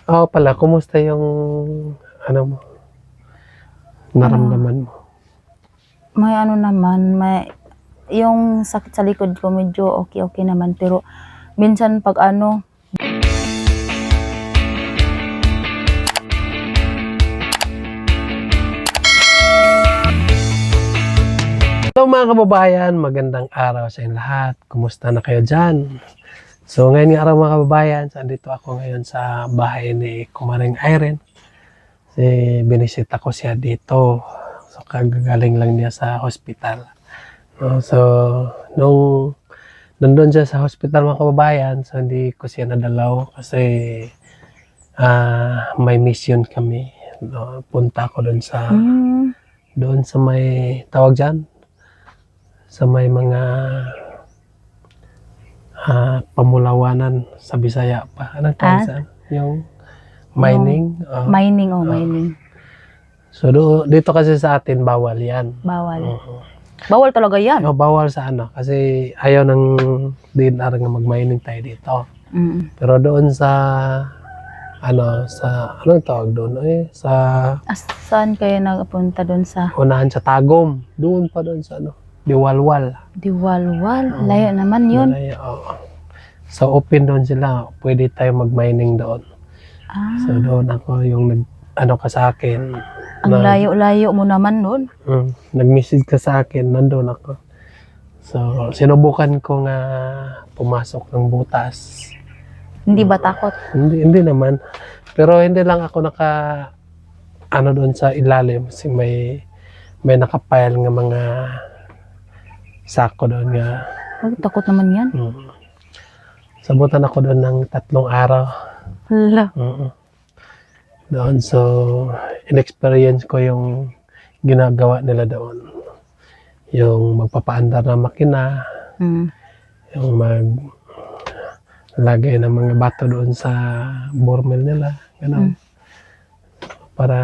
Oo pala, kumusta yung ano mo, Ano, naramdaman mo? may ano naman, may yung sakit sa likod ko medyo okay naman, pero minsan 'pag ano, Hello mga kababayan, magandang araw sa inyo lahat. Kumusta na kayo dyan? So ngayon nga araw mga kababayan, andito ako ngayon sa bahay ni Kumaring Irene. Binisita ko siya dito. So kagagaling lang niya sa hospital. No, so nung nandun siya sa hospital mga kababayan, so hindi ko siya nadalaw kasi may mission kami. No, punta ko doon sa may tawag dyan, sa may mga pamulawanan sa Bisaya pa. Anong tawag saan? Yung mining. mining mining. So dito kasi sa atin bawal yan. Bawal. Oo. Bawal talaga 'yan. Bawal sa ano kasi ayaw ng DNR nga mag-mining tayo dito. Mm. Pero doon sa anong tawag doon? Sa Saan kayo nagpunta doon sa unahan sa Tagum. Doon pa doon sa Diwalwal. Diwalwal? Layo naman 'yun. Malaya, oo. So open doon sila. Pwede tayo mag-mining doon. So doon ako yung ka sa akin. Ang layo-layo mo naman nun. Nag-message ka sa akin, nandun ako. So sinubukan ko nga pumasok ng butas. Hindi ba takot? Hindi naman. Pero hindi lang ako doon sa ilalim. Kasi may nakapile nga mga sako doon nga. Takot naman 'yan. Sabutan ako doon ng 3 araw. Hala. Doon, so in-experience ko yung ginagawa nila doon. Yung magpapaandar ng makina, yung maglagay ng mga bato doon sa bore mill nila, gano'n. Para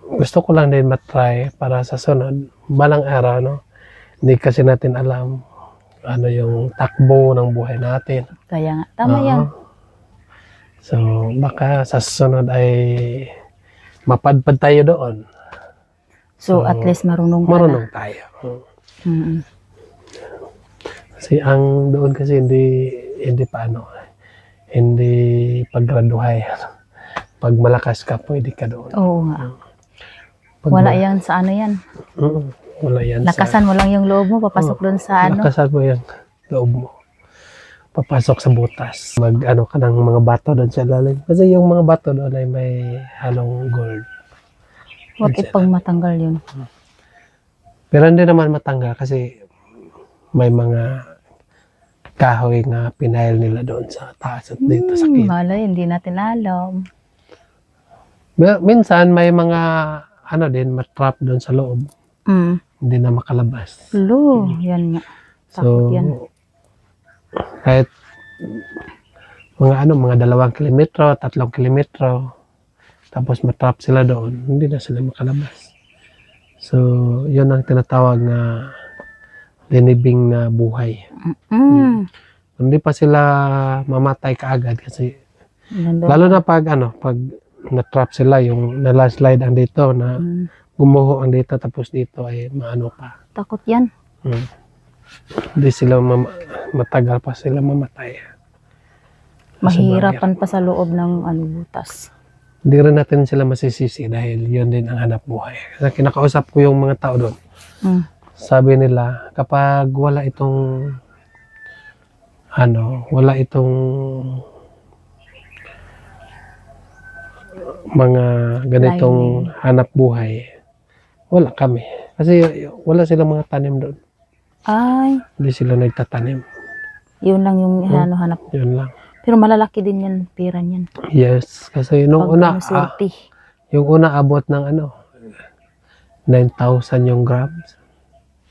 gusto ko lang din matry para sa sunod, balang araw, no? Hindi kasi natin alam ano yung takbo ng buhay natin. Kaya nga, tama yan. So, baka sa susunod ay mapadpad tayo doon. So at least marunong tayo. Kasi doon kasi hindi paggraduhay. Pag malakas ka, pwede ka doon. Oo nga. Wala yan sa ano yan. Wala yan Lakasan mo lang yung loob mo, papasok doon sa ano. Lakasan mo yung loob mo. Papasok sa butas. Ka ng mga bato doon sa lalim. Kasi yung mga bato doon ay may halong gold. Bakit pag matanggal yun? Pero hindi naman matanggal kasi may mga kahoy nga pinail nila doon sa taas at dito sa gilid. Malay, hindi natin alam. Minsan may mga matrap doon sa loob. Hindi na makalabas. Yan nga. Takot yan. Kahit mga 2 kilometro, 3 kilometro, tapos matrap sila doon, hindi na sila makalabas. So, yun ang tinatawag na linibing na buhay. Hindi pa sila mamatay kaagad kasi lalo na pag na-trap sila, yung na-landslide ang dito, na gumuho ang dito, tapos dito ay maano pa. Takot yan. Hindi sila matagal pa sila mamatay. Mahirapan pa sa loob ng butas. Hindi rin natin sila masisisi dahil yun din ang hanap buhay. Kasi kinakausap ko yung mga tao doon. Sabi nila, kapag wala itong mga ganitong hanap buhay, wala kami. Kasi wala silang mga tanim doon. Hindi sila nagtatanim. Yun lang yung hanap. Yun lang. Pero malalaki din yan, pira niyan. Yes, kasi nung una, yung una abot ng 9,000 yung grams.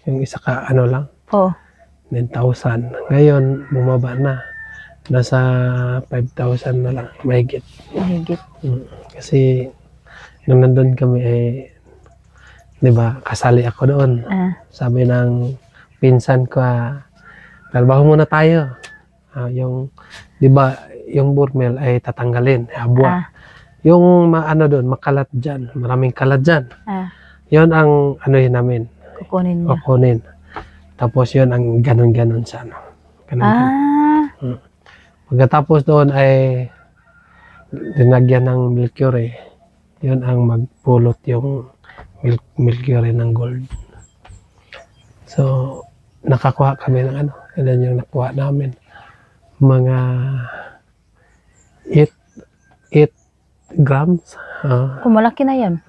Yung isa ka lang. 9,000. Ngayon, bumaba na. Nasa 5,000 na lang. Mahigit. Kasi nung nandun kami di ba, kasali ako doon. Sabi ng pinsan ko, trabaho muna tayo. Yung Di ba, yung burmel ay tatanggalin, abwa. Yung maano doon, makalat dyan, maraming kalat dyan. Yun ang ano yun namin, Kukunin niya. kukunin. Tapos yun ang ganun-ganun sa ano. Ganun-ganun. Pagkatapos doon ay dinagyan ng mercury. Yun ang magpulot yung mercury ng gold. So, nakakuha kami ng ano. Ilan yung nakuha namin. Mga 8 grams. Kung malaki na yan.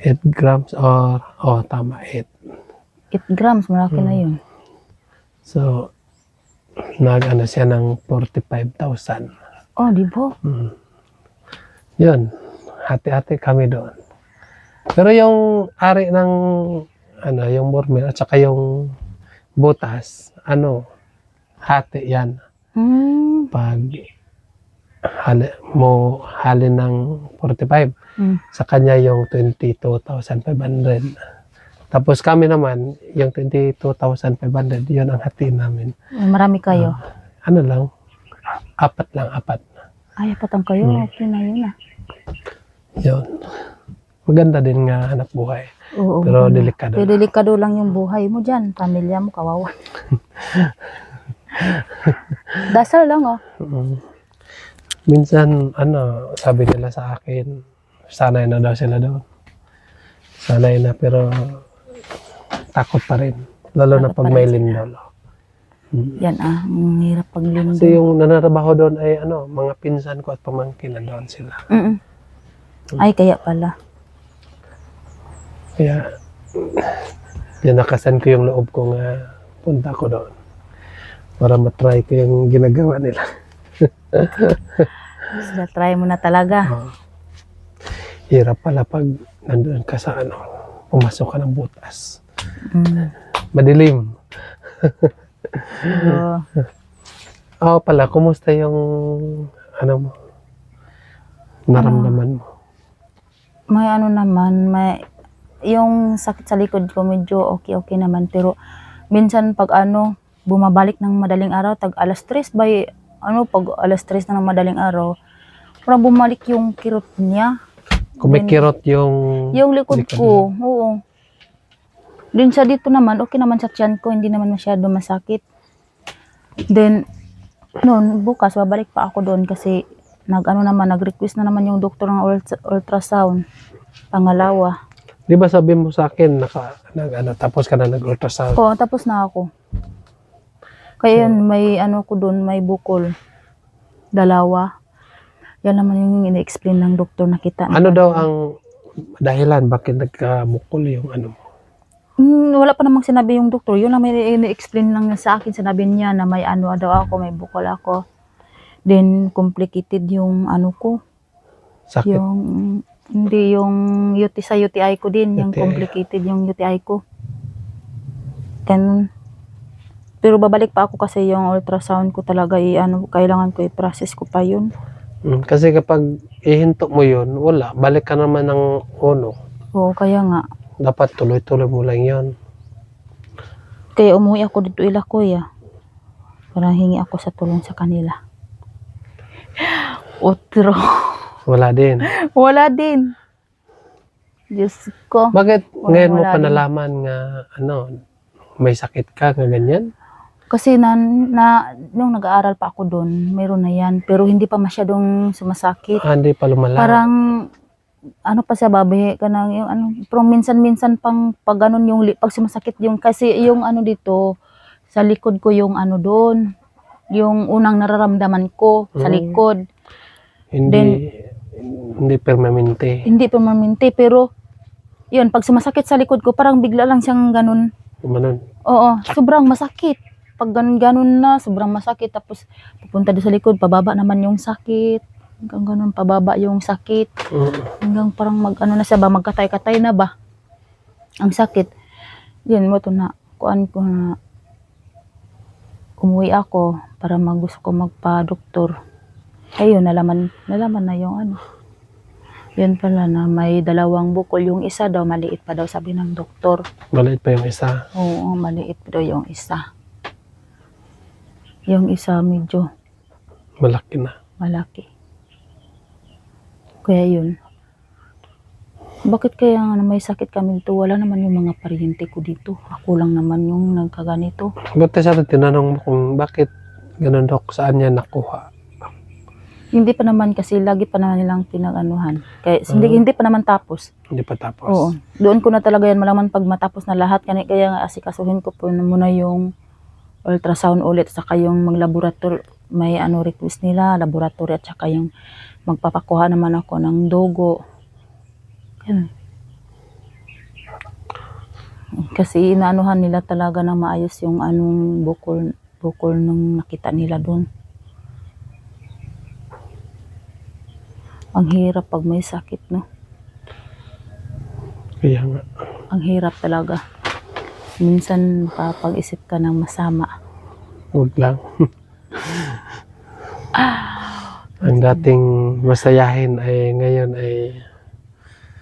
8 grams or, tama, 8. 8 grams, malaki na yun. So, nag-ano siya ng 45,000. Oh, di ba? Yun, hati-hati kami doon. Pero yung ari ng, ano, yung burmel at saka yung butas, ano, hati yan. Pag halin ng 45, sa kanya yung 22,500. Tapos kami naman, yung 22,500, yun ang hati namin. Marami kayo? Ano lang, 4 lang. Ay, patang kayo. Okay na yun ah. Yun. Maganda din nga hanap buhay. Oo, Pero delikado. Pero delikado lang yung buhay mo dyan. Pamilya mo, kawawa. Dasal lang oh. Minsan, ano, sabi nila sa akin, sanay na daw sila doon. Sanay na, pero takot pa rin. Lalo na pag may lindol. Yan ang hirap pag lindol. Kasi yung nanarabaho doon ay ano, mga pinsan ko at pamangkin na doon sila. Ay, kaya pala. Kaya, nakasan ko yung loob ko nga punta ko doon. Para matry ko yung ginagawa nila. Sila try mo na talaga. Hirap pala pag nandun ka sa ano, pumasok ka ng butas. Madilim. Pala, kumusta yung ano mo? Naramdaman mo? May ano naman, may yung sakit sa likod ko medyo okay naman, pero minsan pag ano, bumabalik ng madaling araw, tag alas 3 pag alas 3 na ng madaling araw, parang bumalik yung kirot niya. Kumikirot yung likod ko, oo. Din sa dito naman, okay naman sa tiyan ko, hindi naman masyado masakit. Then, noon, bukas, babalik pa ako doon kasi nag-request na naman yung doktor ng ultrasound, pangalawa. Di ba sabi mo sa akin, tapos ka na nag-ultrasound? Oo, tapos na ako. Kaya yun, may ano ko doon, may bukol. 2. Yan naman yung ina-explain ng doktor na kita. Ano daw ang dahilan, bakit nagkabukol yung ano mo? Wala pa namang sinabi yung doktor. Yun lang may ina-explain lang sa akin. Sinabi niya na may ano daw ako, may bukol ako. Then, complicated yung ano ko. Sakit? Hindi yung sa UTI ko din. Yung complicated yung UTI ko. Pero babalik pa ako kasi yung ultrasound ko talaga, kailangan ko i-process ko pa yun. Kasi kapag ihinto mo yun, wala. Balik ka naman ng uno. Oo, kaya nga. Dapat tuloy-tuloy mo lang yun. Kaya umuwi ako dito ila kuya. Para hingi ako sa tulong sa kanila. Otro. Wala din. Wala din. Diyos ko. Bakit ngayon mo wala pa din. nalaman nga, may sakit ka, nga ganyan? Kasi nung nag-aaral pa ako doon, mayroon na yan. Pero hindi pa masyadong sumasakit. Hindi pa lumala. Parang, pa siya, babae ka na, pero minsan-minsan pang pag ganun pag sumasakit kasi yung dito, sa likod ko yung doon, yung unang nararamdaman ko sa likod. Hindi permanente. Hindi permanente, pero yun, pag sumasakit sa likod ko, parang bigla lang siyang ganun. Umanon. Oo, sobrang masakit. Pag ganun na, sobrang masakit. Tapos, pupunta doon sa likod, pababa naman yung sakit. Hanggang ganun, pababa yung sakit. Hanggang parang na siya ba, magkatay-katay na ba? Ang sakit. Yan mo to na, kuan ko na, umuwi ako para gusto ko magpa-doktor. Ayun, nalaman na yung Yun pala na may 2 bukol. Yung isa daw, maliit pa daw, sabi ng doktor. Maliit pa yung isa. Oo, maliit pa daw yung isa. Yung isa medyo Malaki na. malaki. Kaya yun. Bakit kaya nga may sakit kami dito? Wala naman yung mga paryente ko dito. Ako lang naman yung nagkaganito. Ba't sana tinanong mo kung bakit ganun, Dok? Saan niya nakuha? Hindi pa naman kasi lagi pa naman nilang pinag-anuhan. Kaya hindi pa naman tapos. Hindi pa tapos. Oo. Doon ko na talaga yan malaman pag matapos na lahat. Kaya nga asikasuhin ko po muna yung ultrasound ulit. Saka yung mag-laboratory. May request nila, laboratory at saka yung magpapakuha naman ako ng dugo. Yan. Kasi inaanuhan nila talaga na maayos yung anong bukol nung nakita nila doon. Ang hirap pag may sakit, no? Kaya nga. Ang hirap talaga. Minsan papag-isip ka ng masama. Huwag lang. Ang dating masayahin ay ngayon ay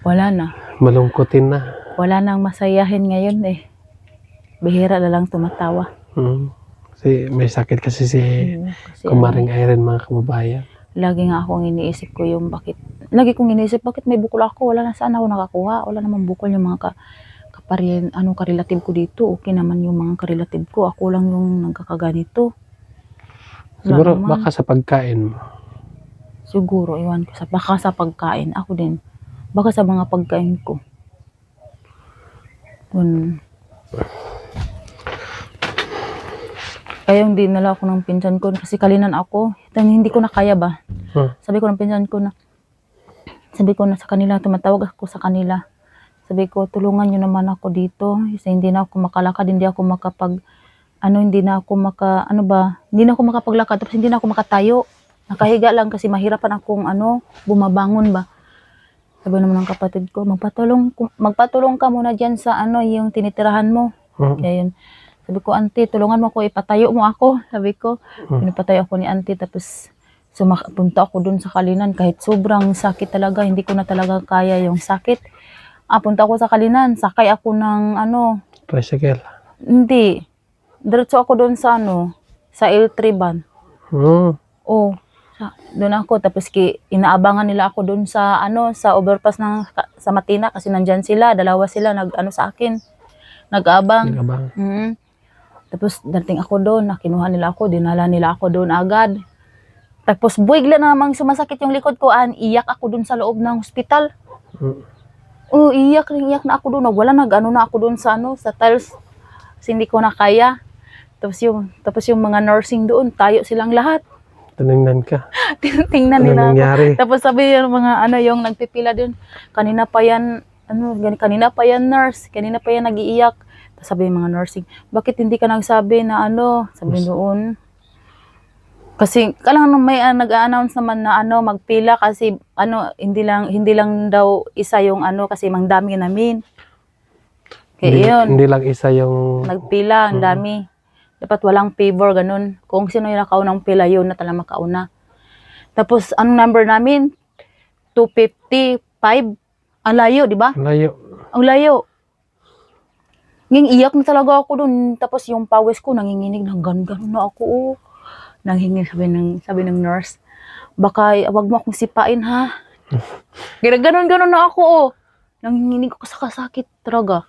Wala na. malungkutin na. Wala nang masayahin ngayon eh. Bihira na lang tumatawa. Kasi may sakit kasi si Kasi Kumaring Irene, mga kababayan. lagi nga akong iniisip ko yung lagi kong iniisip bakit may bukol ako, wala na saan ako nakakuha, wala naman bukol yung mga karelative ko dito, okay naman yung mga karelative ko, ako lang yung nagkakaganito. Siguro naman. baka sa pagkain mo. Siguro, iwan ko baka sa pagkain, ako din, baka sa mga pagkain ko. Kaya yung dinala ako ng pinsan ko kasi kalinan ako, hindi ko na kaya ba. Sabi ko ng pinsan ko na sa kanila, tumatawag ako sa kanila. Sabi ko, tulungan nyo naman ako dito. Kasi hindi na ako makalakad, hindi ako makapaglakad, tapos hindi na ako makatayo. Nakahiga lang kasi mahirapan akong bumabangon ba. Sabi naman ng kapatid ko, magpatulong ka muna dyan sa yung tinitirahan mo. Kaya yun. Sabi ko, auntie, tulungan mo ako, ipatayo mo ako. Sabi ko, pinapatayo ako ni auntie, tapos punta ako dun sa Kalinan. Kahit sobrang sakit talaga, hindi ko na talaga kaya yung sakit. Punta ako sa Kalinan, sakay ako ng Tricycle. Hindi. Diretso ako dun sa sa L3 van. Oh, doon ako. Tapos inaabangan nila ako dun sa sa overpass sa Matina kasi nandyan sila, dalawa sila sa akin. Nag-aabang. Tapos dating ako doon, nakinuha nila ako, dinala nila ako doon agad. Tapos bigla na namang sumasakit yung likod ko, iyak ako doon sa loob ng hospital. Iyak na ako doon. Wala na ako doon sa sa tiles. Kasi hindi ko na kaya. Tapos yung mga nursing doon, tayo silang lahat. Tinignan ka. Tingnan nila nangyari? Tapos sabi yung mga yung nagpipila doon, kanina pa yan nurse, kanina pa yan nag-iiyak. Sabi yung mga nursing, bakit hindi ka nagsabi na sabi doon. Kasi kailangan may nag-a-announce naman na magpila kasi hindi lang daw isa yung kasi mang dami namin. Kaya yun. Hindi lang isa yung Nagpila, ang dami. Dapat walang favor, ganun. Kung sino yung nakaunang pila, yun na talaga makauna. Tapos, anong number namin? 255. Ang layo, di ba? layo. Ang layo. Iyak na talaga ako dun. Tapos yung pawis ko, nanginginig na gano'n na ako. Nanginginig, sabi ng nurse. Baka, wag mo akong sipain, ha? Ganon na ako. Nanginginig ako sa kasakit talaga.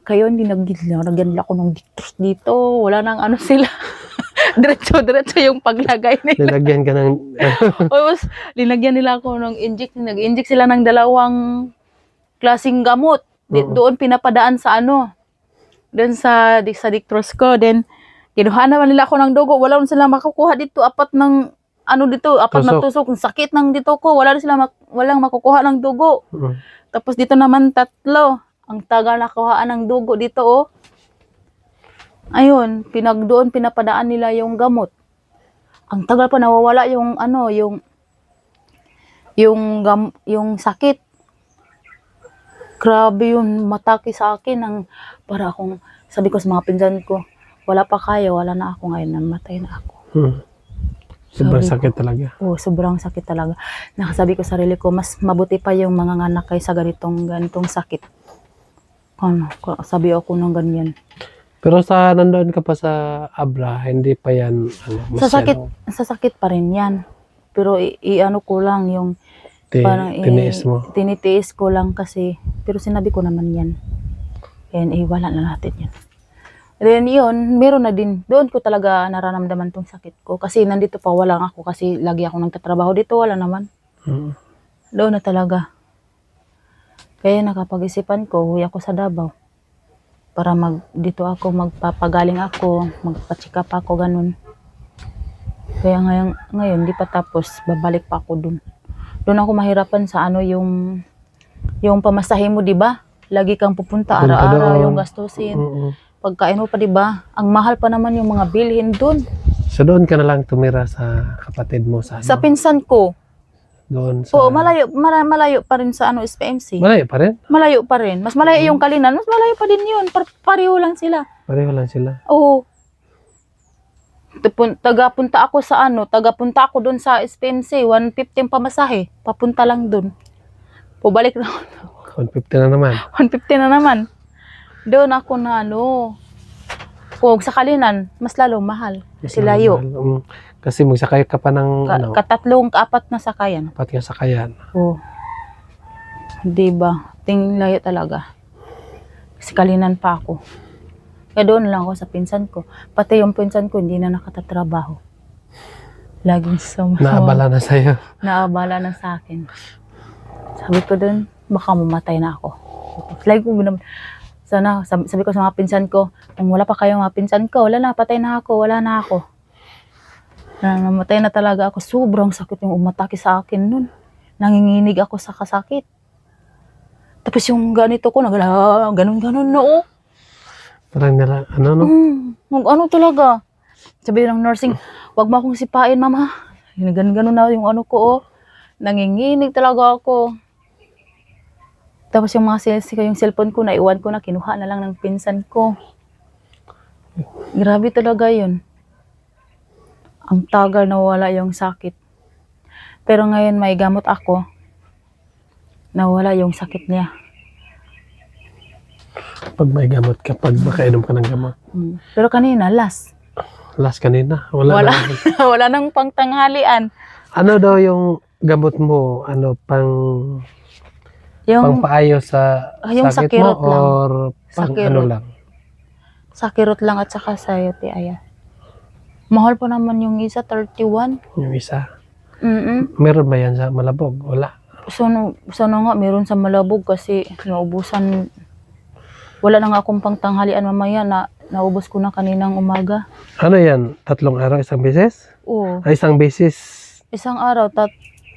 Kayo, hindi nagyan ako ng dito. Wala nang sila. Diretso yung paglagay nila. Nilagyan ka ng Tapos, linagyan nila ako ng inject. Nag-inject sila ng 2 klaseng gamot. Doon pinapadaan sa doon sa dictros ko. Then, kinuha naman nila ako ng dugo. Wala na sila makukuha dito. 4 na tusok. Ang sakit ng dito ko. Walang makukuha ng dugo. Tapos dito naman 3. Ang tagal nakuhaan ng dugo dito, Ayun, doon pinapadaan nila yung gamot. Ang tagal pa nawawala yung yung sakit. Grabe yun, mataki sa akin para akong sabi ko sa mga pinsan ko, wala pa kaya, wala na ako ngayon, namatay na ako. Sobrang sakit talaga. Sobrang sakit talaga. Nakasabi ko sa sarili ko, mas mabuti pa yung mga anak kaysa ganitong sakit. Sabi ako ng ganyan. Pero sa nandoon ka pa sa Abra, hindi pa yan ano, Sa sakit, masyadong sa sakit pa rin yan. Pero i-ano ko lang yung parang tiniis mo. tinitiis ko lang kasi. Pero sinabi ko naman yan. Yan, wala na natin yan. Then yun, meron na din. Doon ko talaga nararamdaman tong sakit ko. Kasi nandito pa, wala ako. Kasi lagi ako nagtatrabaho dito, wala naman. Mm. Doon na talaga. Kaya nakapag-isipan ko, huwi ako sa Davao. Para dito ako, magpapagaling ako, magpa-check up ako, ganun. Kaya ngayon, di pa tapos, babalik pa ako dun. Doon ako mahirapan sa ano yung pamasahe mo, di ba? Lagi kang pupunta, Pupunta araw-araw, doon. yung gastusin. Mm-mm. Pagkain mo pa, di ba? Ang mahal pa naman yung mga bilhin dun. So doon ka na lang tumira sa kapatid mo sa Sa ano? pinsan ko, Doon sa... po, malayo pa rin sa ano, SPMC. Malayo pa rin? Malayo pa rin. Mas malayo yung Kalinan, mas malayo pa din yun. Pareho lang sila. Pareho lang sila. Oo. Tagapunta ako doon sa SPMC, 150 pamasahe. Papunta lang doon. Pabalik na 150 na naman. 150 na naman. Doon ako na ano. Kung sa Kalinan, mas lalo mahal. Kasi layo. Kasi magsakay ka pa ng ano, Kaapat na sakayan. apat nga sakayan. Oo. Diba? Layo talaga. Kasi Kalinan pa ako. Kaya doon lang ako sa pinsan ko. Pati yung pinsan ko, hindi na nakatatrabaho. Laging Naabala na sa'yo. naabala na sa akin. Sabi ko doon, baka mamatay na ako. Lagi ko sabi ko sa mga pinsan ko, kung wala pa kayong mga pinsan ko, wala na, patay na ako, wala na ako. Namatay na talaga ako. Sobrang sakit yung umatake sa akin nun. Nanginginig ako sa kasakit. Tapos yung ganito ko, ganun-ganun no. Parang nila, ano no? Ano talaga. Sabi ng nursing, wag mo akong sipain, mama. Ganun na yung ano ko, oh. Nanginginig talaga ako. Tapos yung yung cellphone ko, naiwan ko na, kinuha na lang ng pinsan ko. Grabe talaga yun. Ang tagal na wala yung sakit. Pero ngayon may gamot ako, nawala yung sakit niya. Pag may gamot ka, pag makainom ka ng gamot. Pero kanina, last Kanina, wala na. wala nang pangtanghalian. Ano daw yung gamot mo? Ano, Yung pangpaayos sa yung sakit sakirot mo? lang. Or pang Sakirot. ano lang? sakirot lang at saka sa aya. Mahal pa naman yung isa, 31. Yung isa. Mm-mm. Meron ba yan sa Malabog? Wala. Sana nga meron sa Malabog kasi naubusan. Wala na nga akong pangtanghalian mamaya na naubos ko na kaninang umaga. Ano yan? 3 araw, isang beses? Oo. Ay, isang beses. Isang araw,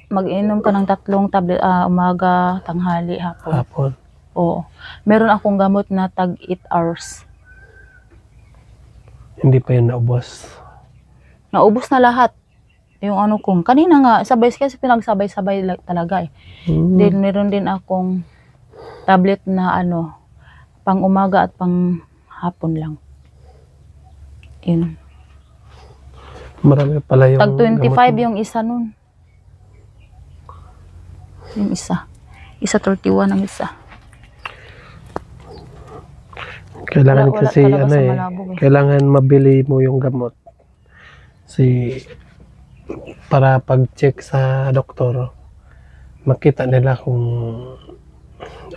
mag-inom ka ng 3 tablet, umaga, tanghali, hapon. Hapon. Oo. Meron akong gamot na tag 8 hours. Hindi pa yun naubos. Naubos na lahat. Yung ano kong, kanina nga, kasi pinagsabay-sabay talaga eh. Then meron din akong tablet na pang umaga at pang hapon lang. Yun. Marami pala yung Tag 25 gamot mo. yung isa nun. Yung isa. Isa 31 ang isa. Kailangan Wala kasi talaga sa Malabog eh. kailangan mabili mo yung gamot. Para pag-check sa doktor, makita nila kung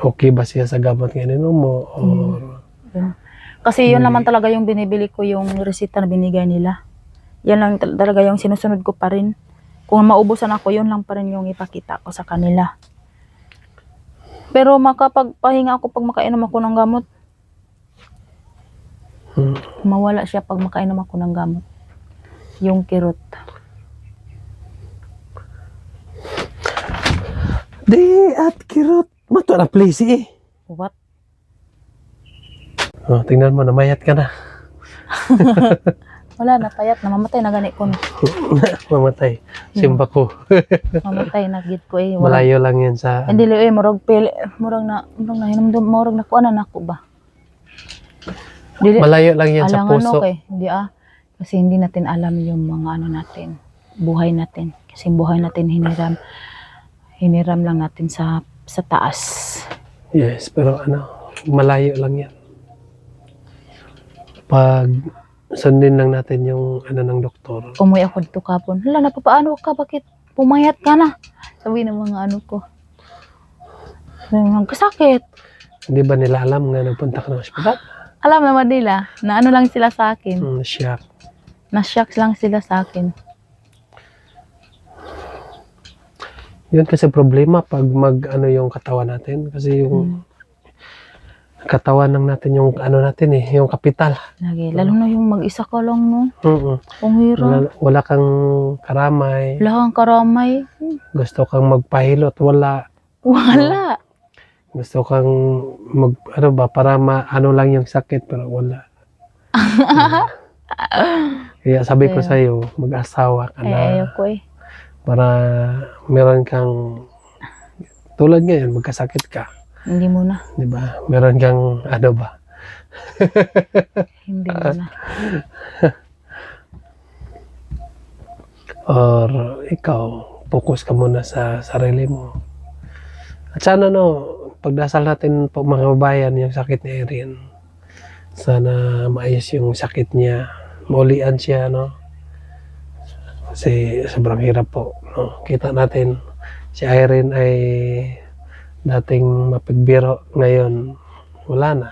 okay ba siya sa gamot nga ininom mo or Yun. Kasi yun naman talaga yung binibili ko, yung resita na binigay nila. Yan lang talaga yung sinusunod ko pa rin. Kung maubusan ako, yun lang pa rin yung ipakita ko sa kanila. Pero makapagpahinga ako pag makainom ako ng gamot. Mawala siya pag makainom ako ng gamot. Yung kirot. di at kirot. Mato na place eh. What? Oh, tingnan mo, namayat ka na. Wala na, payat. Namamatay na gani ko. Mamatay. Simba ko. Mamatay na gid ko eh. Malayo lang yan sa... Hindi li murag na kuan na ko ba. Dili Malayo lang yan sa puso. kay hindi kasi hindi natin alam yung mga natin, buhay natin. Kasi buhay natin hiniram lang natin sa taas. Yes, pero malayo lang yan. Pag sundin lang natin yung ano ng doktor. Umuwi ako dito kapon. Hala, napapaano ka? Bakit pumayat ka na? Sabi ng mga ano ko. Nagkasakit. Hindi ba nila alam nga nagpunta ka ng ospital? Alam naman nila na ano lang sila sa akin. Shock. Na-shock lang sila sa akin. Yun kasi problema pag ano yung katawan natin. Kasi yung katawan ng natin yung ano natin yung kapital. Lagi. Lalo na yung mag-isa ka lang, no? Ang Wala, hirap. wala kang karamay. Wala kang karamay. Gusto kang magpahilot. Wala. Wala. Gusto kang ano ba, para ano lang yung sakit, pero wala. Kaya sabi ko sa'yo, mag-asawa ka Ay, na. ayoko eh. Para meron kang, tulad ngayon, magkasakit ka. Hindi mo na. Di ba? Meron kang, ano ba? Hindi mo na. Or ikaw, focus ka muna sa sarili mo. At sana pagdasal natin po mga kababayan yung sakit ni Erin. Sana maayos yung sakit niya. Maulian siya, no? Kasi sobrang hirap po, no? Kita natin, si Erin ay dating mapagbiro. Ngayon, wala na.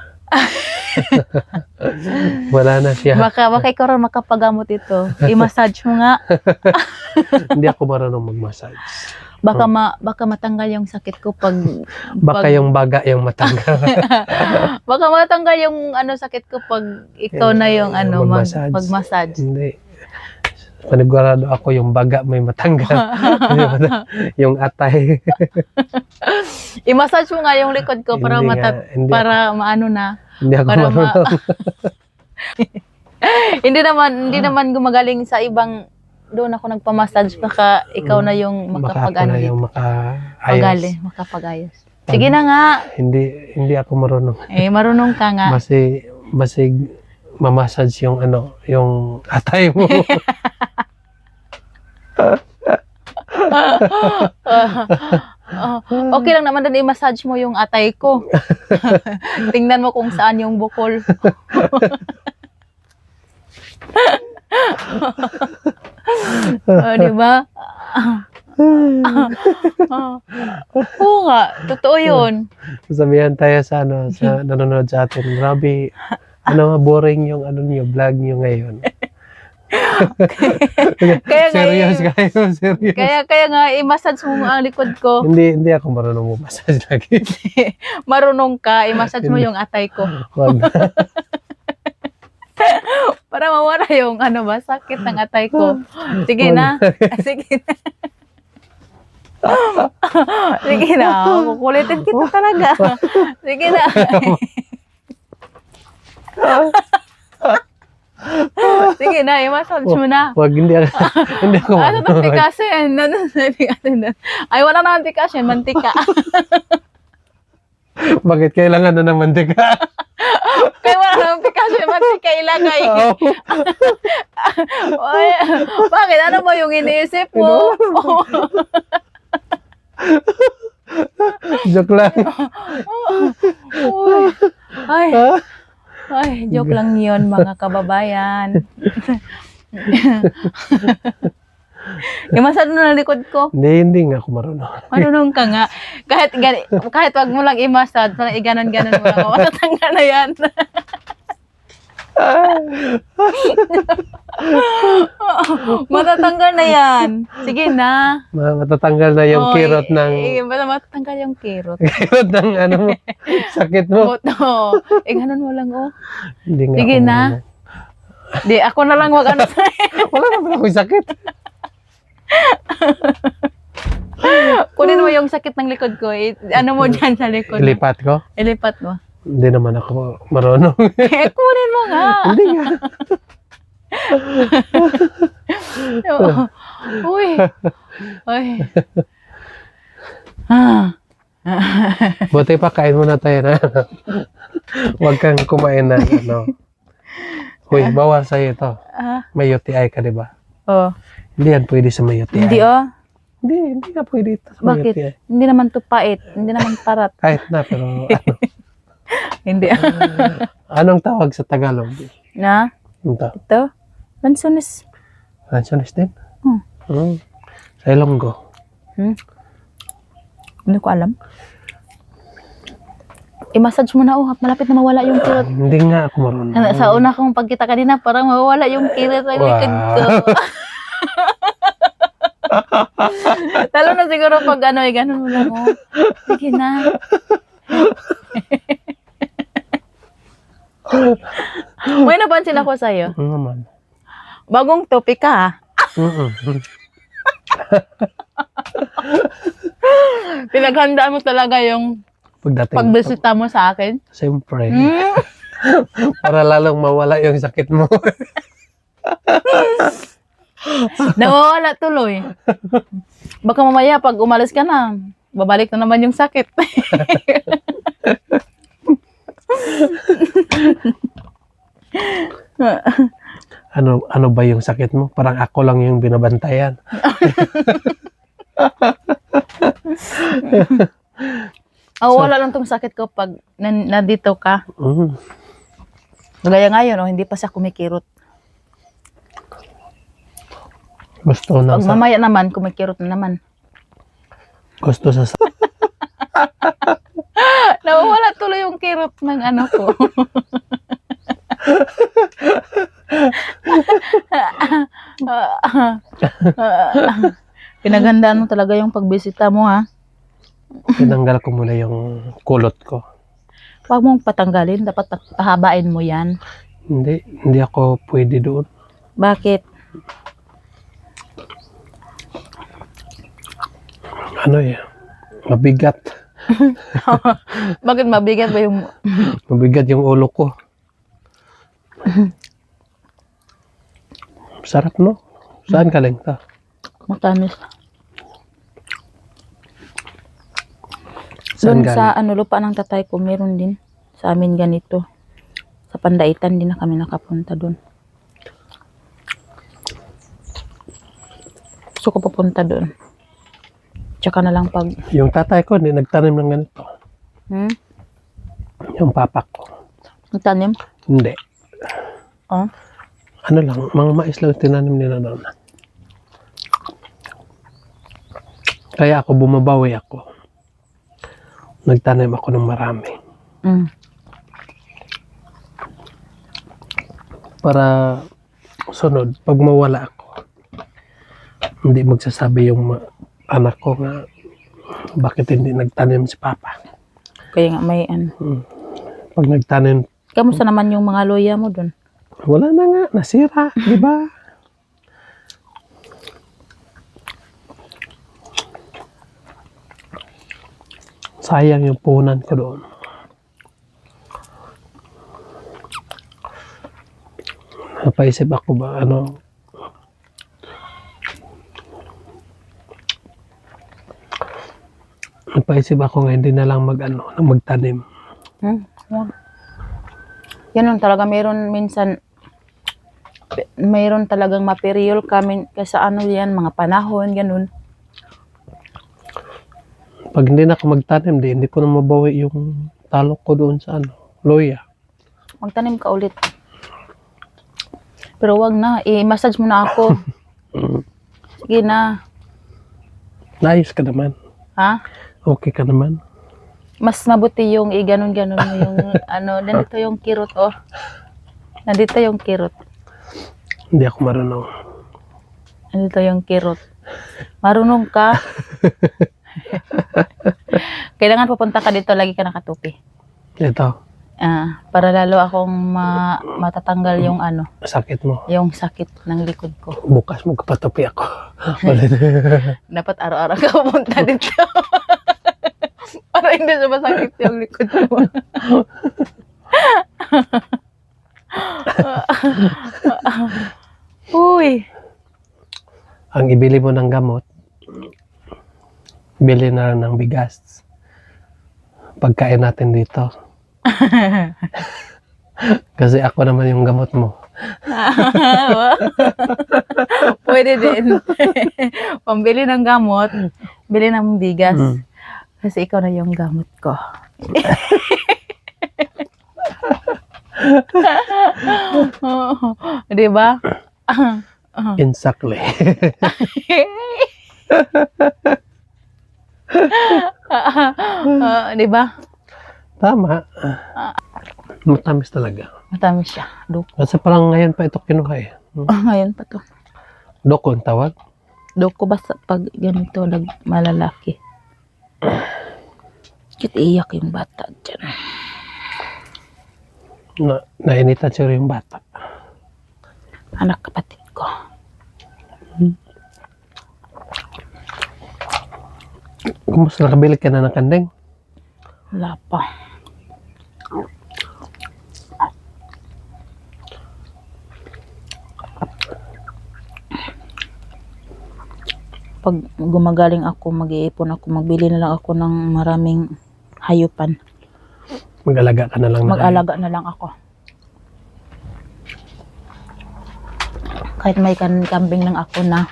Wala na siya. Baka ikaw rin makapagamot ito. I-massage mo nga. Hindi ako marunong mag-massage. Baka matanggal yung sakit ko pag Baka yung baga yung matanggal. baka matanggal yung sakit ko pag ikaw na yung mag-massage. Hindi. Panigurado ako yung baga may matanggal. Yung atay. I-massage mo nga yung likod ko para Hindi para maano na. Hindi ako Para marunong. hindi naman gumagaling sa ibang doon ako nagpa-massage, baka ikaw na yung Baka ako na yung makaayos. makapag-ayos. Sige na nga. Hindi ako marunong. Marunong ka nga. Basig mamassage yung yung atay mo. Okay lang naman doon i-massage mo yung atay ko. Tingnan mo kung saan yung bukol. Di ba? Oo nga, totoo yun. Sabihan tayo sa sa nanonood sa atin. Grabe, boring yung niyo, vlog niyo ngayon. Kaya nga, Serious kayo, serious. kaya nga i-massage mo ang likod ko. Hindi ako marunong massage lagi. Marunong ka, i-massage mo yung atay ko. Wag. Para mawala yung sakit ng atay ko. Sige na. Sige na. Sige na. Kukulitin kita talaga. Sige na. Sige na, i-massage mo na. Wag, hindi ako Ano itong tikasin? Ay, wala na ang tikasin. Mantika. Bakit kailangan na ng mantika? Kaya wala na ang tikasin. Mantika ilagay. Oy, bakit? Ano ba yung iniisip mo? Joke lang. Uy. Ay, joke lang yun, mga kababayan. I-massage mo na likod ko. Hindi nga ako marunong. Marunong ka nga. Kahit wag mo lang i-massage, parang i-ganon-ganon mo lang. Matatanggal na yan. Matatanggal na yan. Sige na. Matatanggal na yung kirot ng... Matatanggal yung kirot. Kirot ng sakit mo. Buto. Ganon mo lang, oh. Hindi nga Sige ako na. marunong. Di, ako na lang wag Wala naman akong sakit. Kunin mo yung sakit ng likod ko. Ano mo dyan sa likod? Ilipat ko? Ilipat mo. Hindi naman ako marunong. Kunin mo nga. Hindi nga. Uy. Uy. Buti pa kain muna tayo na. Huwag kang kumain na Uy, bawal sa'yo ito. May UTI ka, di ba? Oh. Hindi yan pwede sa may UTI. Hindi, oh. Hindi nga pwede ito sa may Bakit? UTI. Hindi naman to pait. Hindi naman parat. Kahit na, pero Hindi. anong tawag sa Tagalog? Na? Ito. Ito? Lansones. Lansones din? Hmm. Sa Ilonggo. Hindi ko alam. I-massage mo na, malapit na mawala yung kirot. Hindi nga ako marunong. Sa una kong pagkita kanina, parang mawawala yung kirot sa likod ko. Talo na siguro pag ganun mo lang, sige na. May napansin ako sa'yo. Naman. Bagong topic ka, ha? Pinaghandaan mo talaga yung pagbisita mo sa akin. Siyempre. Para lalong mawala yung sakit mo. Nawawala tuloy. Baka mamaya pag umalis ka na, babalik na naman yung sakit. Ano ba yung sakit mo? Parang ako lang yung binabantayan. Wala lang tong sakit ko pag nandito ka. Gaya ngayon, hindi pa siya kumikirot. Gusto na Pag mamaya naman, kumikirot na naman. Gusto sa Nawawala tuloy yung kirot ng ano ko. Pinaghandaan mo talaga yung pagbisita mo, ha? Tinanggal ko muna yung kulot ko. Huwag mong patanggalin, dapat pahabain mo yan. Hindi ako pwede doon. Bakit? Mabigat. Bakit mabigat ba yung... Mabigat yung ulo ko. Sarap, no? Saan galing to? Matamis. Saan Doon sa galing? lupa ng tatay ko, meron din. Sa amin ganito. Sa Pandaitan din na kami nakapunta doon. Gusto ko papunta doon. Tsaka na lang pag... Yung tatay ko, hindi nagtanim ng ganito. Yung papa ko. Nagtanim? Hindi. Oh? Ano lang, mga mais lang tinanim nila noon. Kaya ako bumabawi ako. Nagtanim ako ng marami. Para sunod, pag mawala ako, hindi magsasabi yung anak ko nga bakit hindi nagtanim si Papa. Kaya nga may Pag nagtanim, Kamusta naman yung mga loya mo doon? wala na nga, nasira, di ba? Sayang yung punan ko doon. Napaisip ako ba, napaisip ako nga hindi na lang magtanim. Yan talaga, mayroon talagang material kami kasi yan, mga panahon, ganun. Pag hindi na ako magtanim, hindi ko na mabawi yung talok ko doon sa loya. Magtanim ka ulit. Pero wag na, i-massage mo na ako. Sige na. Naayos ka naman. Ha? Okay ka naman. Mas mabuti yung ganon-ganon mo yung nandito yung kirot, oh. Nandito yung kirot. Hindi ako marunong. Nandito yung kirot. Marunong ka. Kailangan pupunta ka dito, lagi ka nakatupi. Ito, Para lalo akong matatanggal yung sakit mo. yung sakit ng likod ko. Bukas magpatupi ako. Dapat araw-araw ka pupunta dito. Para hindi siya masakit yung likod mo. Uy. Ang ibili mo ng gamot, bili na lang ng bigas. Pagkain natin dito. Kasi ako naman yung gamot mo. Pwede din. Pambili ng gamot, bili ng bigas. Kasi ikaw na yung gamot ko. Di ba? Exactly. Di ba? Tama. Matamis talaga. Matamis siya. Doko. Kasi parang ngayon pa ito kinuha eh. Ngayon pa to. Doko ang tawag. Doko basta pag ganito malalaki. Kit iyak yung bata dyan. Nainitan siya yung bata. Anak kapatid ko. Kumusta nakabili ka na ng kandeng? Wala pa. Pag gumagaling ako, mag-iipon ako, magbili na lang ako ng maraming hayupan. Mag-alaga ka na lang. Mag-alaga na lang ako. Kahit may kambing lang ako na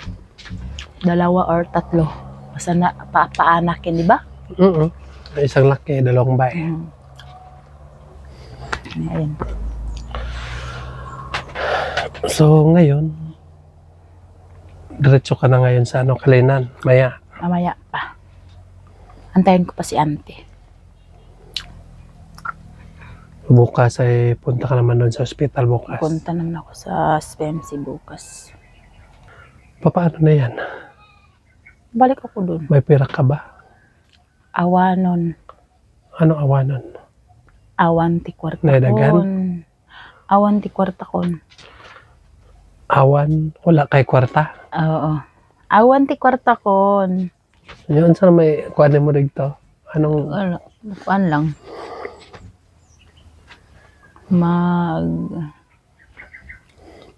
2 or 3. Basta na paanakin, di ba? Isang laki, 2 bae. Ayun. So, ngayon, diretso ka na ngayon sa Kalinan, maya. Mamaya pa. Antayin ko pa si auntie. Bukas ay punta ka naman doon sa ospital bukas. Punta naman ako sa SPMC bukas. Paano na yan? Balik ako dun. May pera ka ba? Awanon. Anong awanon? Awan ti kwarta Naidagan? kon. Awan ti kwarta kon. Awan? Wala kay kwarta? Oo. Awan ti kwarta kon. Yun, saan may kuhanin mo dito? Anong? Wala. Kuan lang.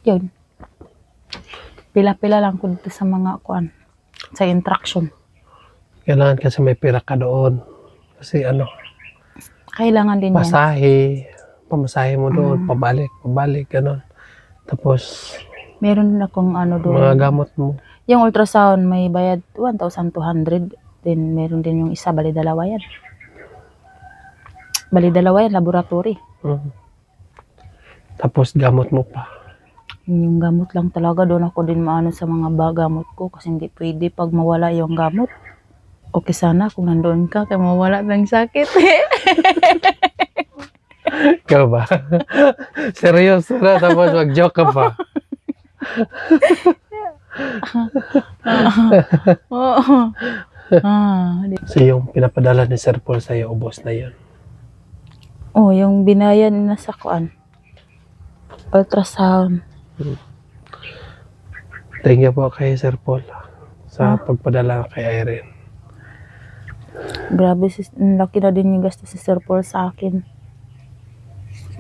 Yun. Pila-pila lang ko dito sa mga kuan. Sa interaction. Kailangan kasi may pera ka doon. Kasi Kailangan din yan. pamasahe mo doon, pabalik, gano'n. Tapos, Meron din akong doon. mga gamot mo. Yung ultrasound, may bayad 1,200. Then, meron din yung isa, bali 2 yan. Bali 2 yan, laboratory. Tapos, gamot mo pa. Yung gamot lang talaga, doon ako din maano sa mga gamot ko kasi hindi pwede pag mawala yung gamot. Okay sana kung nandoon ka, kaya mawala ng sakit. Ikaw ba? Seryoso na, tapos mag-joke ka pa. Oo. So, yung pinapadala ni Sir Paul sa'yo, ubos na yun. Oh, yung binayan na sa kuan. Ultrasound. Thank you po kay Sir Paul sa pagpadala kay Irene. Grabe, laki na din yung gasto si Sir Paul sa akin.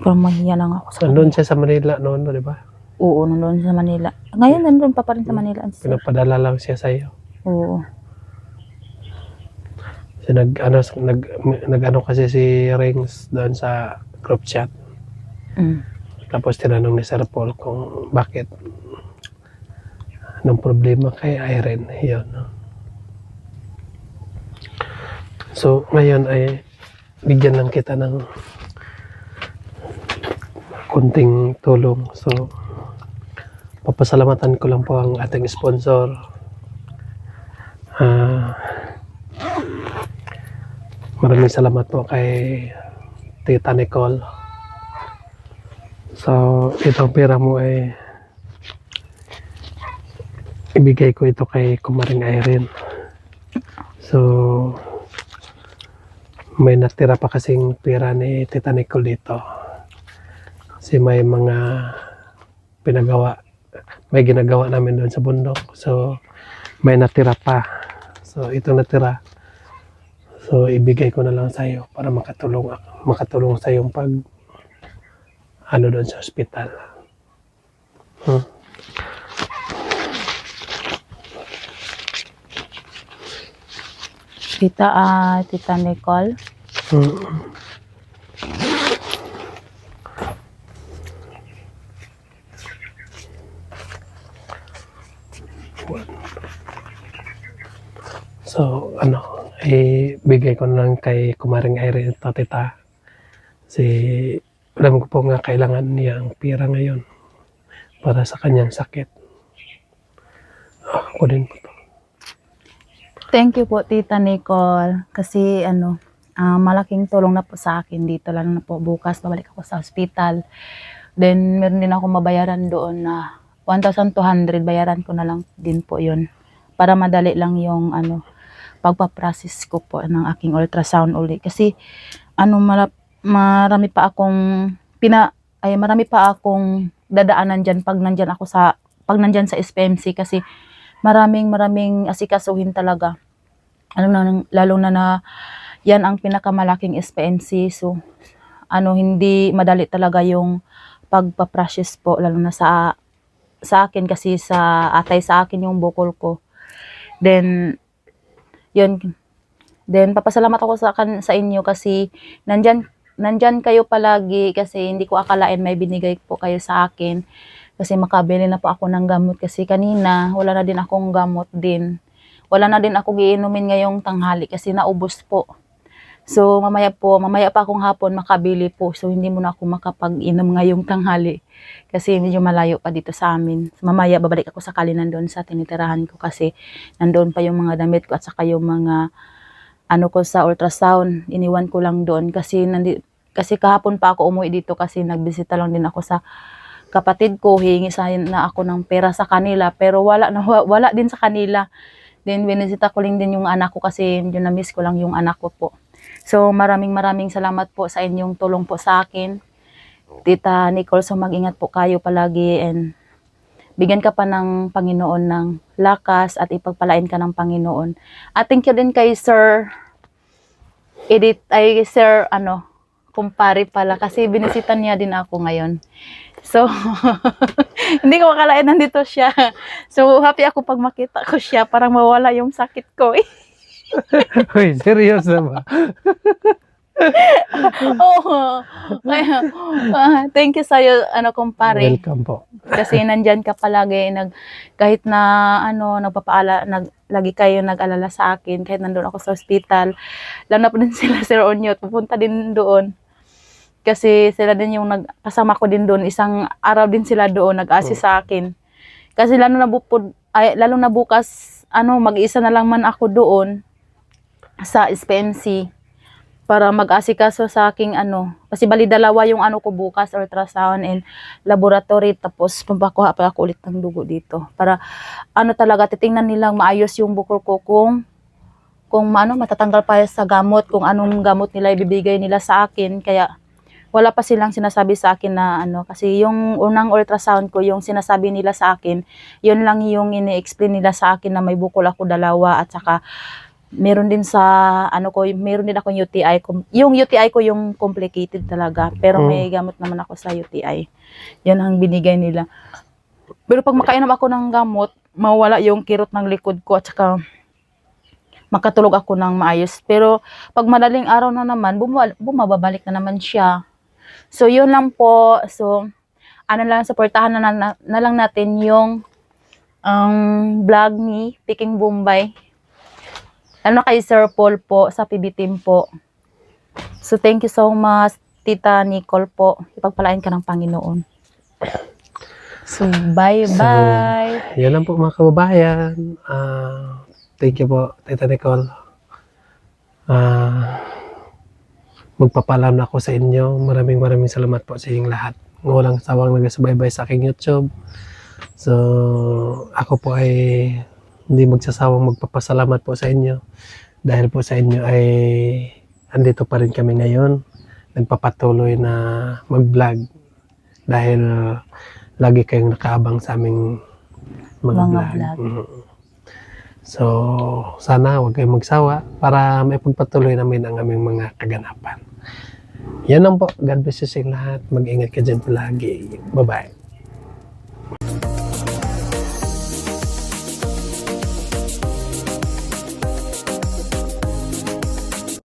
Parang mahiya lang ako sa Nandun siya sa Manila noon, di ba? Oo, nandun sa Manila. Ngayon, nandun pa rin sa Manila. Pinapadala lang siya sa'yo. Oo. Kasi nag-ano kasi si Rings doon sa group chat. Tapos tinanong ni Sir Paul kung bakit. Anong problema kay Irene. Yun. So, ngayon ay bigyan lang kita ng kunting tulong. So, papasalamatan ko lang po ang ating sponsor. Maraming salamat po kay Tita Nicole. So, itong pera mo ay ibigay ko ito kay Kumaring Irene. So, may natira pa kasing pera ni Tita Nicole dito. Kasi may mga may ginagawa namin doon sa bundok. So, may natira pa. So, ito natira. So, ibigay ko na lang sa iyo para makatulong sa yung doon sa ospital. Tita Nicole. So, ibigay ko na lang kay Kumaring Irene ito, tita. Si alam ko po nga kailangan niya ang pera ngayon para sa kanyang sakit. Ako din po to. Thank you po, Tita Nicole. Kasi malaking tulong na po sa akin dito. Lalo na po bukas, babalik ako sa hospital. Then, meron din ako mabayaran doon na 1,200. Bayaran ko na lang din po yun. Para madali lang yung pagpaprocess ko po ng aking ultrasound uli. Kasi, marami pa akong marami pa akong dadaanan dyan pag nandyan sa SPMC. Kasi, maraming asikasuhin talaga. Lalo na yan ang pinakamalaking SPNC. So, hindi madali talaga yung pagpa-process po, lalo na sa akin kasi atay sa akin yung bukol ko. Then, yun. Then, papasalamat ako sa inyo kasi nandyan kayo palagi kasi hindi ko akalain may binigay po kayo sa akin. Kasi makabili na po ako ng gamot kasi kanina wala na din akong gamot din. Wala na din ako giinumin ngayong tanghali kasi naubos po. So mamaya pa akong hapon makabili po. So hindi mo na ako makapag-inom ngayong tanghali kasi medyo malayo pa dito sa amin. So, mamaya babalik ako sakali nandoon sa tinitirahan ko kasi nandoon pa yung mga damit ko at saka yung mga ko sa ultrasound. Iniwan ko lang doon kasi kahapon pa ako umuwi dito kasi nagbisita lang din ako sa kapatid ko, hihingi na ako ng pera sa kanila, pero wala din sa kanila. Then, binisita ko din yung anak ko kasi yun, na-miss ko lang yung anak ko po. So, maraming salamat po sa inyong tulong po sa akin. Tita Nicole, so mag-ingat po kayo palagi and bigyan ka pa ng Panginoon ng lakas at ipagpalain ka ng Panginoon. At thank you din kay Sir kumpare pala kasi binisita niya din ako ngayon. So, hindi ko akalain nandito siya. So, happy ako pag makita ko siya. Parang mawala yung sakit ko. Uy, seryoso ba? Oo. Thank you sa'yo, kumpare. Welcome po. Kasi nandyan ka palagi. Kahit na, lagi kayo nag-alala sa akin. Kahit nandun ako sa hospital. Lalo na po din sila, Sir Onyot. Pupunta din doon. Kasi sila din yung kasama ko din doon. Isang araw din sila doon nag-assist sa akin. Kasi lalo na bukas, mag-isa na lang man ako doon sa SPNC para mag-asikaso sa aking kasi bali dalawa yung ko bukas, ultrasound and laboratory, tapos pampakuha pa ako ulit ng dugo dito. Para talaga titingnan nilang maayos yung bukol ko kung matatanggal pa sa gamot, kung anong gamot nila ibibigay nila sa akin. Kaya wala pa silang sinasabi sa akin na kasi yung unang ultrasound ko, yung sinasabi nila sa akin, yun lang yung ini-explain nila sa akin na may bukol ako dalawa at saka meron din sa meron din ako UTI. Yung UTI ko yung complicated talaga, pero may gamot naman ako sa UTI. Yan ang binigay nila. Pero pag makainom ako ng gamot, mawala yung kirot ng likod ko at saka makatulog ako ng maayos. Pero pag madaling araw na naman, bumabalik na naman siya. So, yun lang po. So, supportahan na lang natin yung vlog ni Peking Bombay. Kay Sir Paul po, sa PB Team po. So, thank you so much, Tita Nicole po. Ipagpalain ka ng Panginoon. So, bye-bye. So, yan lang po mga kababayan. Thank you po, Tita Nicole. Magpapaalam na ako sa inyo. Maraming salamat po sa inyong lahat. Walang sawang nagsubaybay sa aking YouTube. So, ako po ay hindi magsasawang magpapasalamat po sa inyo. Dahil po sa inyo ay andito pa rin kami ngayon. Nagpapatuloy na mag-vlog. Dahil lagi kayong nakaabang sa aming mga vlog. So, sana huwag kayong magsawa para maipagpatuloy namin ang aming mga kaganapan. Yan lang po. God bless you sa lahat. Mag-ingat ka dyan palagi. Bye-bye.